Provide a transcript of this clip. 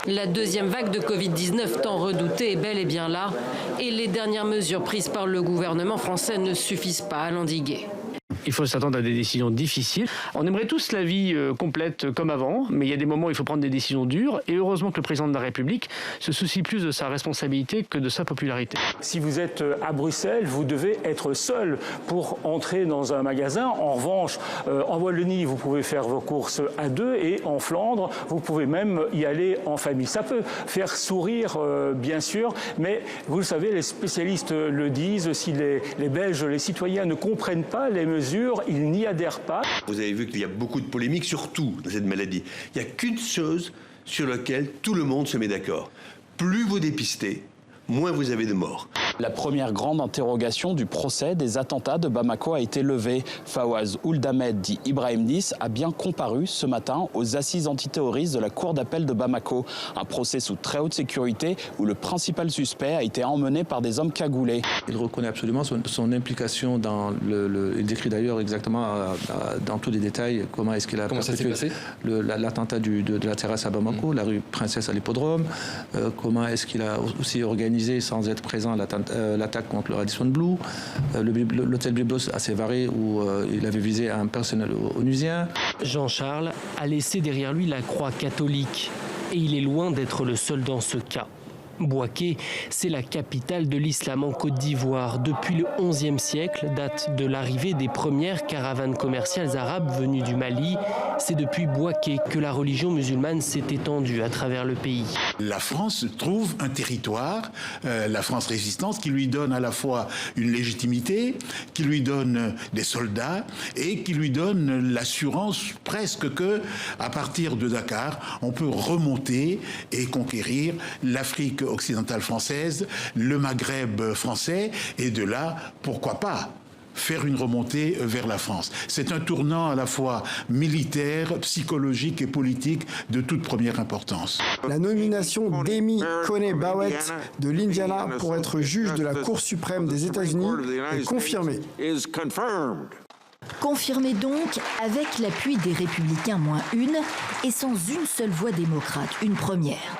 La deuxième vague de Covid-19 tant redoutée est bel et bien là. Et les dernières mesures prises par le gouvernement français ne suffisent pas à l'endiguer. Il faut s'attendre à des décisions difficiles. On aimerait tous la vie complète comme avant, mais il y a des moments où il faut prendre des décisions dures. Et heureusement que le président de la République se soucie plus de sa responsabilité que de sa popularité. Si vous êtes à Bruxelles, vous devez être seul pour entrer dans un magasin. En revanche, en Wallonie, vous pouvez faire vos courses à deux et en Flandre, vous pouvez même y aller en famille. Ça peut faire sourire, bien sûr, mais vous le savez, les spécialistes le disent, si les Belges, les citoyens ne comprennent pas les mesures, ils n'y adhèrent pas. Vous avez vu qu'il y a beaucoup de polémiques, surtout dans cette maladie. Il n'y a qu'une chose sur laquelle tout le monde se met d'accord. Plus vous dépistez, moins vous avez de morts. La première grande interrogation du procès des attentats de Bamako a été levée. Fawaz Ould Ahmed, dit Ibrahim Nice, a bien comparu ce matin aux assises antiterroristes de la Cour d'appel de Bamako. Un procès sous très haute sécurité où le principal suspect a été emmené par des hommes cagoulés. Il reconnaît absolument son implication dans il décrit d'ailleurs exactement dans tous les détails comment est-ce qu'il a perpétué l'attentat de la terrasse à Bamako, la rue Princesse à l'hippodrome, comment est-ce qu'il a aussi organisé sans être présent l'attaque contre le Radisson Blu, l'hôtel Byblos à Sévaré où il avait visé un personnel onusien. Jean-Charles a laissé derrière lui la croix catholique et il est loin d'être le seul dans ce cas. Bouaké, c'est la capitale de l'islam en Côte d'Ivoire. Depuis le XIe siècle, date de l'arrivée des premières caravanes commerciales arabes venues du Mali. C'est depuis Bouaké que la religion musulmane s'est étendue à travers le pays. La France trouve un territoire, la France résistante, qui lui donne à la fois une légitimité, qui lui donne des soldats et qui lui donne l'assurance presque que, à partir de Dakar, on peut remonter et conquérir l'Afrique occidentale française, le Maghreb français, et de là, pourquoi pas faire une remontée vers la France. C'est un tournant à la fois militaire, psychologique et politique de toute première importance. La nomination d'Amy Coney Barrett de l'Indiana pour être juge de la Cour suprême des États-Unis est confirmée. Confirmé donc avec l'appui des Républicains -1 et sans une seule voix démocrate, une première.